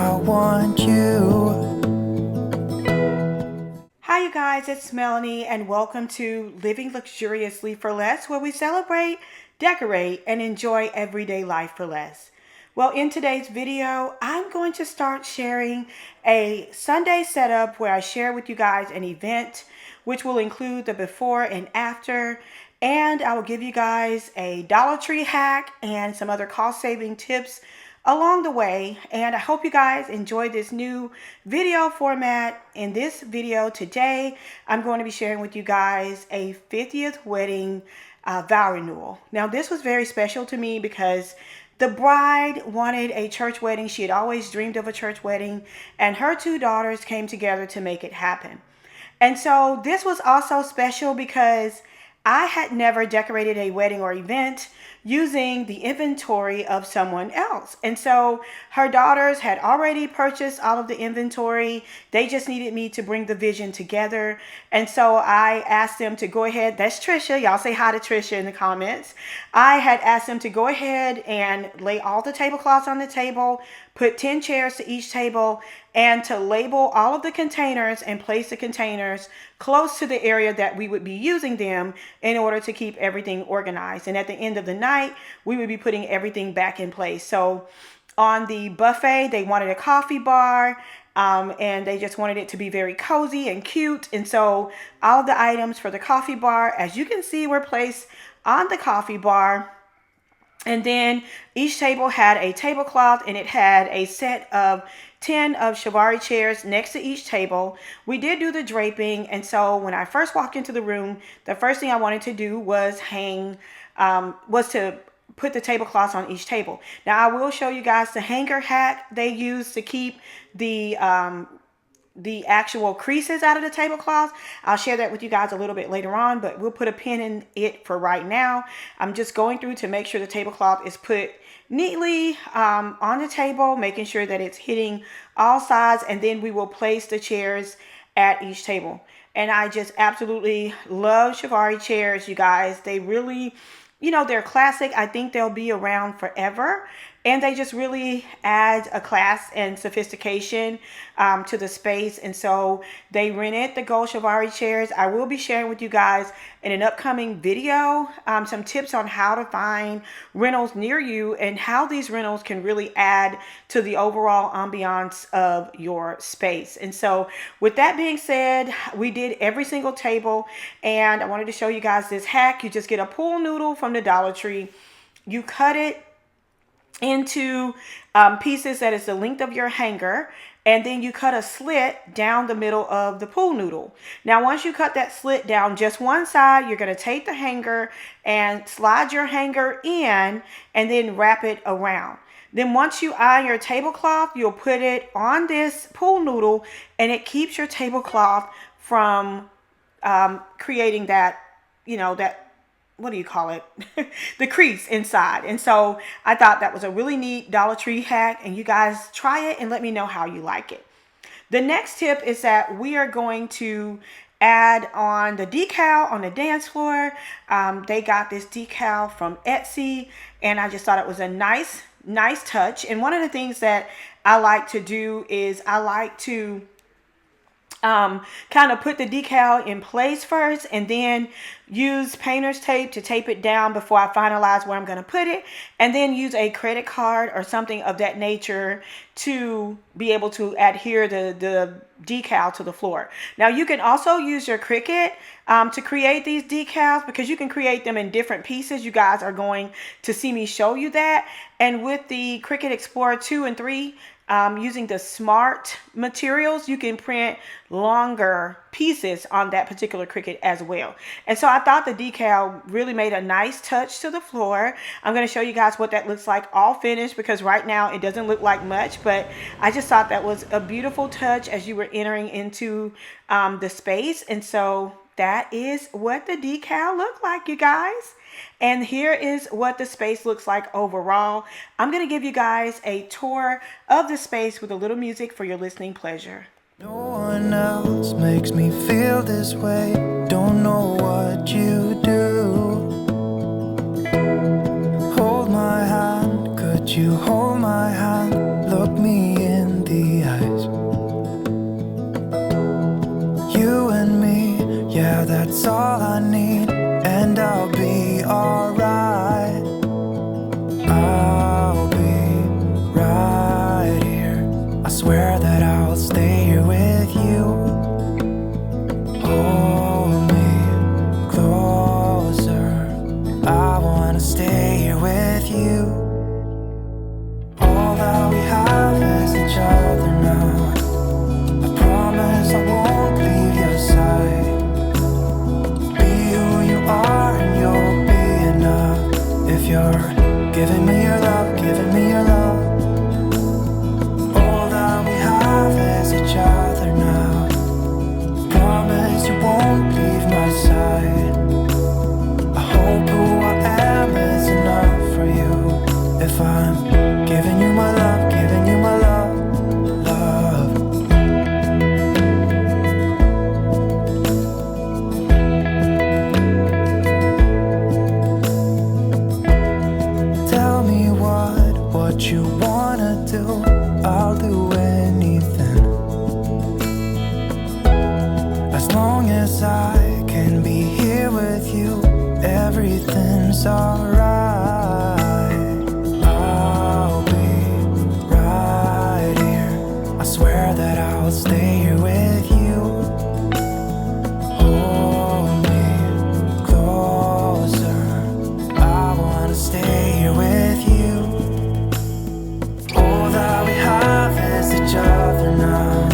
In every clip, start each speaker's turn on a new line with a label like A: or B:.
A: I want you.
B: Hi you guys, it's Melanie and welcome to Living Luxuriously for Less, where we celebrate, decorate, and enjoy everyday life for less. Well, in today's video, I'm going to start sharing a Sunday setup where I share with you guys an event which will include the before and after, and I will give you guys a Dollar Tree hack and some other cost-saving tips along the way. And I hope you guys enjoy this new video format. In this video today, I'm going to be sharing with you guys a 50th wedding vow renewal. Now, this was very special to me because the bride wanted a church wedding. She had always dreamed of a church wedding, and her two daughters came together to make it happen. And so this was also special because I had never decorated a wedding or event using the inventory of someone else. And so her daughters had already purchased all of the inventory. They just needed me to bring the vision together. And so I asked them to go ahead. That's Trisha. Y'all say hi to Trisha in the comments. I had asked them to go ahead and lay all the tablecloths on the table, put 10 chairs to each table, and to label all of the containers and place the containers close to the area that we would be using them in order to keep everything organized. And at the end of the night, we would be putting everything back in place. So on the buffet, they wanted a coffee bar, and they just wanted it to be very cozy and cute. And so all of the items for the coffee bar, as you can see, were placed on the coffee bar. And then each table had a tablecloth, and it had a set of 10 of Chiavari chairs next to each table. We did do the draping, and so when I first walked into the room, the first thing I wanted to do was was to put the tablecloths on each table. Now I will show you guys the hanger hack they use to keep the actual creases out of the tablecloth. I'll share that with you guys a little bit later on, but we'll put a pin in it for right now. I'm just going through to make sure the tablecloth is put neatly on the table, making sure that it's hitting all sides, and then we will place the chairs at each table. And I just absolutely love Chiavari chairs, you guys. They really, they're classic. I think they'll be around forever. And they just really add a class and sophistication to the space. And so they rented the gold Chiavari chairs. I will be sharing with you guys in an upcoming video some tips on how to find rentals near you and how these rentals can really add to the overall ambiance of your space. And so with that being said, we did every single table, and I wanted to show you guys this hack. You just get a pool noodle from the Dollar Tree. You cut it into pieces that is the length of your hanger, and then you cut a slit down the middle of the pool noodle. Now once you cut that slit down just one side, you're going to take the hanger and slide your hanger in and then wrap it around. Then once you iron your tablecloth, you'll put it on this pool noodle, and it keeps your tablecloth from creating that, what do you call it? The crease inside. And so I thought that was a really neat Dollar Tree hack, and you guys try it and let me know how you like it. The next tip is that we are going to add on the decal on the dance floor. They got this decal from Etsy, and I just thought it was a nice touch. And one of the things that I like to do is I like to kind of put the decal in place first, and then use painter's tape to tape it down before I finalize where I'm going to put it, and then use a credit card or something of that nature to be able to adhere the decal to the floor. Now you can also use your Cricut to create these decals, because you can create them in different pieces. You guys are going to see me show you that. And with the Cricut Explorer 2 and 3, using the smart materials, you can print longer pieces on that particular Cricut as well. And so I thought the decal really made a nice touch to the floor. I'm going to show you guys what that looks like all finished, because right now it doesn't look like much, but I just thought that was a beautiful touch as you were entering into the space. And so that is what the decal looked like, you guys. And here is what the space looks like overall. I'm going to give you guys a tour of the space with a little music for your listening pleasure.
A: No one else makes me feel this way. Don't know what you do. Hold my hand, could you hold my hand? Look me in the I swear that I'll stay here with you. Hold me closer, I wanna stay here with you. All that we have is each other now. I promise I won't leave your side. Be who you are and you'll be enough. If you're giving me your love, giving me your love. All that we have is each other now. Promise you won't leave my side. I hope who I am is enough for you. If I'm giving you my love, giving you my love, love. Tell me what you wanna do. I'll do anything, as long as I can be here with you. Everything's alright. I'll be right here. I swear that I'll stay here with you. Hold me closer, I wanna stay here with you. All that we have is each other now.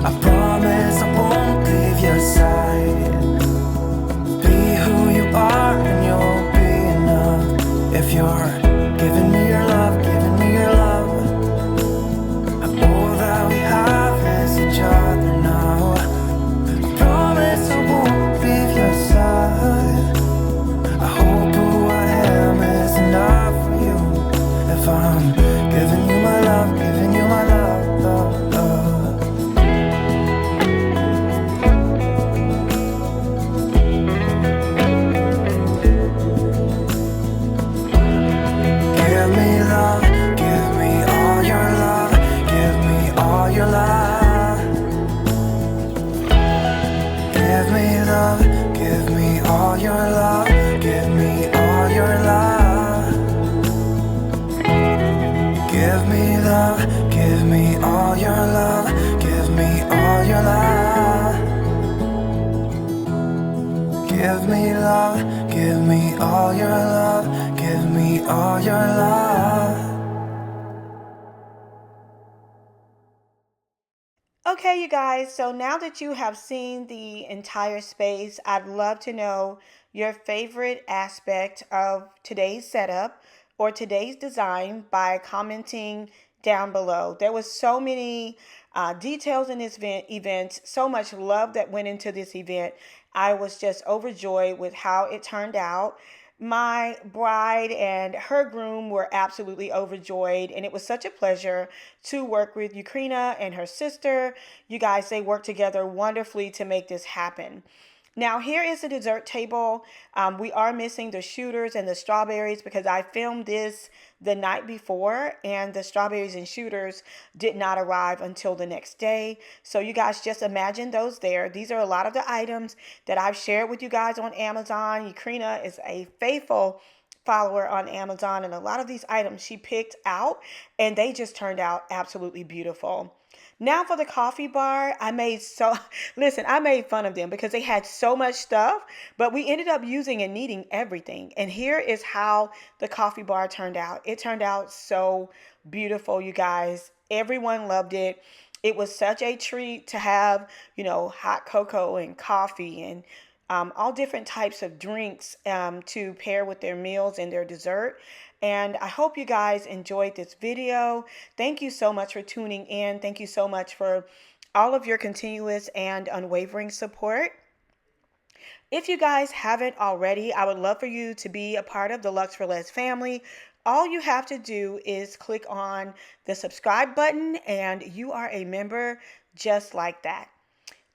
A: I promise I won't leave your side. Be who you are and you'll be enough. If you're giving me your love, giving me your love. All that we have is each other now. I promise I won't leave your side. I hope who I am is enough for you. If I'm giving you my love, giving you my love, love, love. Give me love, give me all your love, give me all your love. Give me love, give me all your love, give me all your love. Give me love, give me all your love, give me all your love. Give me love, give me all your love, give me all your love.
B: Okay, you guys, so now that you have seen the entire space, I'd love to know your favorite aspect of today's setup or today's design by commenting down below. There was so many details in this event, so much love that went into this event. I was just overjoyed with how it turned out. My bride and her groom were absolutely overjoyed, and it was such a pleasure to work with Ukraina and her sister. You guys, they worked together wonderfully to make this happen. Now, here is the dessert table. We are missing the shooters and the strawberries because I filmed this the night before and the strawberries and shooters did not arrive until the next day. So you guys just imagine those there. These are a lot of the items that I've shared with you guys on Amazon. Ukraina is a faithful follower on Amazon, and a lot of these items she picked out and they just turned out absolutely beautiful. Now for the coffee bar, I made fun of them because they had so much stuff, but we ended up using and needing everything. And here is how the coffee bar turned out. It turned out so beautiful, you guys. Everyone loved it. It was such a treat to have, hot cocoa and coffee and all different types of drinks to pair with their meals and their dessert. And I hope you guys enjoyed this video. Thank you so much for tuning in. Thank you so much for all of your continuous and unwavering support. If you guys haven't already, I would love for you to be a part of the Lux for Less family. All you have to do is click on the subscribe button and you are a member just like that.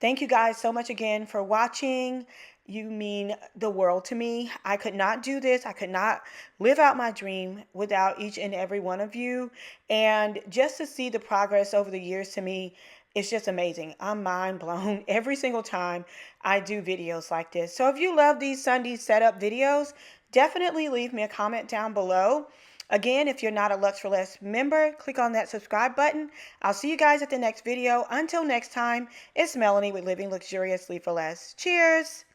B: Thank you guys so much again for watching. You mean the world to me. I could not do this. I could not live out my dream without each and every one of you. And just to see the progress over the years to me, it's just amazing. I'm mind blown every single time I do videos like this. So if you love these Sunday setup videos, definitely leave me a comment down below. Again, if you're not a Lux for Less member, click on that subscribe button. I'll see you guys at the next video. Until next time, it's Melanie with Living Luxuriously for Less. Cheers!